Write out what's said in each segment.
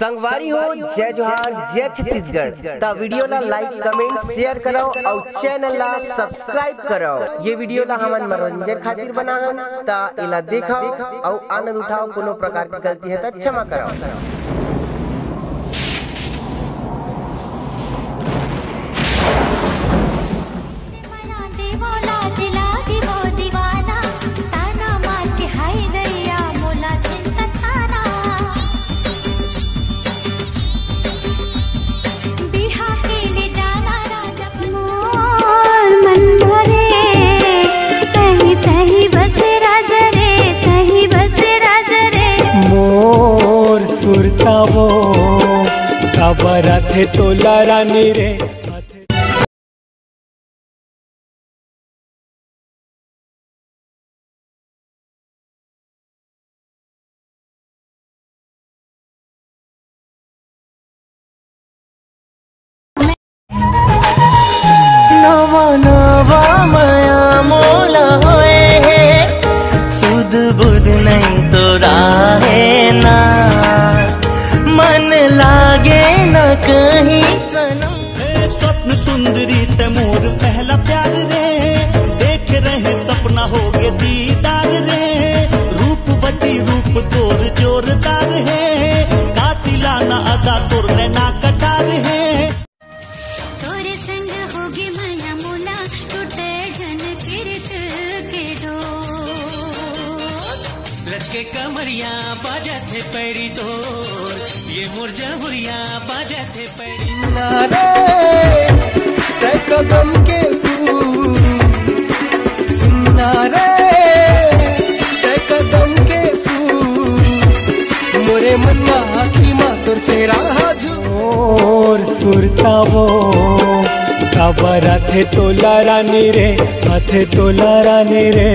संगवारी हो जय जोहार जय छत्तीसगढ़। ता वीडियो ला लाइक कमेंट शेयर करो और चैनल ला सब्सक्राइब करो। ये वीडियो ला हमन मनोरंजन खातिर बना हन, ता इला देखो और आनंद उठाओ। कोनो प्रकार की गलती है तो क्षमा करो। सुरतावो काबरा थे तोला रानी रे। नवा नवा माया मोला होए है, सुध बुध नहीं तो राहे ना, मन लागे न कहीं सनम। स्वप्न सुंदरी तैमूर पहला प्यार रे, देख रहे सपना हो गए दीदार रे। रूपवती रूप तोर जोरदार है, कातिलाना अदा तोर नैना कटार है। तोरे संग होगे माया मोला, टूटे जन किरत के डोर। लचके कमरिया बाजा थे पैरी तोर, ये मुरझा हुरिया बाजा थे पैरी। कदम के फूल सुनना रे, कदम के फूल मोरे मनमा की माँ तोर चेहरा और सुरतावो काबरा थे तोला रानी रे, हाथे तोला रानी रे।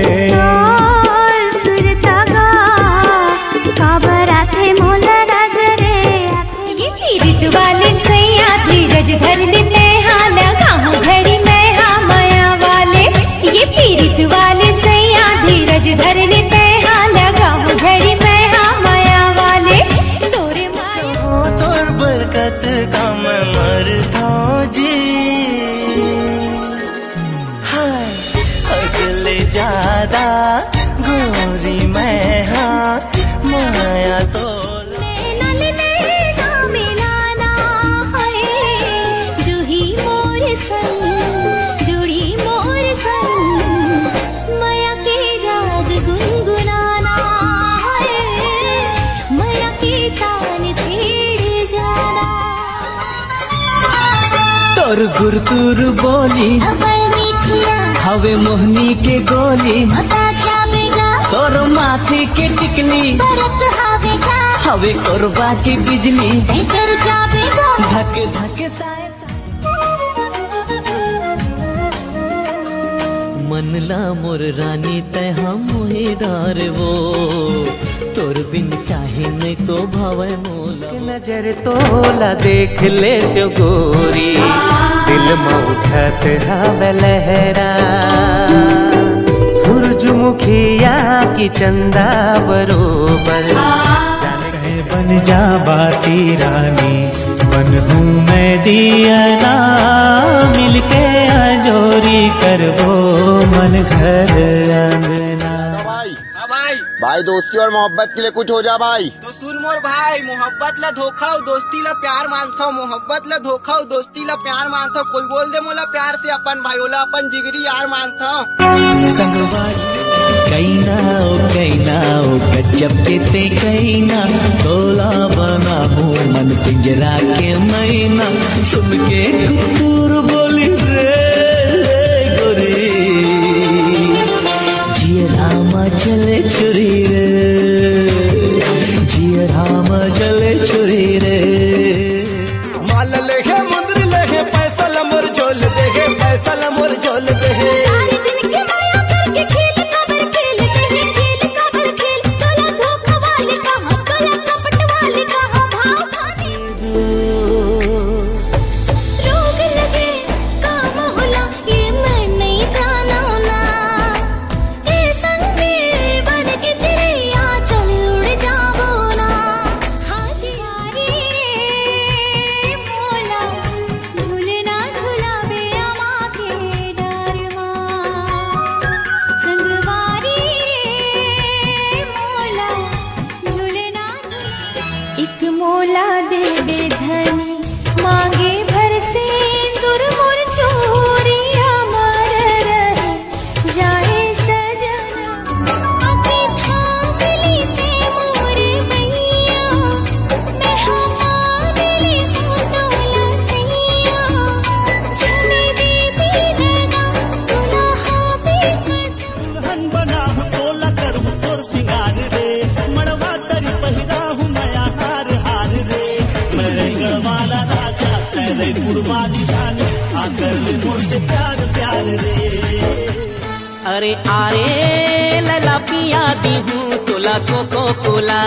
वाले सैया धीरज धर लेते हाँ लगाऊं घड़ी में हाँ माया वाले। ये पीरित वाले सैया धीरज धर लेते हाँ लगाऊं घड़ी में हाँ माया वाले। तोरे माया तोर बरकत का मैं मरता जी, हाय अगले ज्यादा गोरी मैं हाँ माया तो और गुरतुर बोली हवे मोहनी के गोली, तोर माथी के टिकली हवे कोरबा की बिजली। धके धके मनला मोर रानी तय हम डार वो, तोर बिन काहे नहीं तो भावे मोला। नजर तोला देख ले त्यो गोरी, दिल में उठत हवे लहरा। सूरजमुखिया की चंदा बरोबर, जाने कहे बन जा बाती रानी, बन हूँ मैं दिया ना। मिलके अंजोरी करबो मन घर अंगना। भाई दोस्ती और मोहब्बत के लिए कुछ हो जा भाई। तो सुन मोर भाई, मोहब्बत ला धोखा हो दोस्ती ला प्यार मानता, मोहब्बत ला धोखा हो दोस्ती ला प्यार मानता। कोई बोल दे मोला प्यार से अपन भाई ओला अपन जिगरी यार मानता। कैना ओ गजब के ते कैना, तोला बना हूँ मन पिंजरा के मैना। सुन के कुकुर बोली रे गोरी, जिया रामा चले छुरी रे, जिया रामा चले छुरी रे। माल लेहे मुंदर लेहे पैसा लमोर झोल देहे, पैसा लमोर झोल देहे। एक मोला दे बेधनी मांगे भर से दुर्मुर चोरिया मार रहे जाए सजना अपने थाम लेते मोर मैया मैं हमारे ले हूँ तोला सैया चले दे बेदना दुल्हा बेकस दुल्हन बना हूँ तोला कर हूँ तोर सिंगार रे मड़वा तरी पहिरा हूँ नया हार हार रे मैं रंगड़ वाला राजा तेरे पुरवाली जाने आकर ले मुझसे प्यार प्यार रे। अरे आरे लला पिया दी हूँ तोला कोको कोला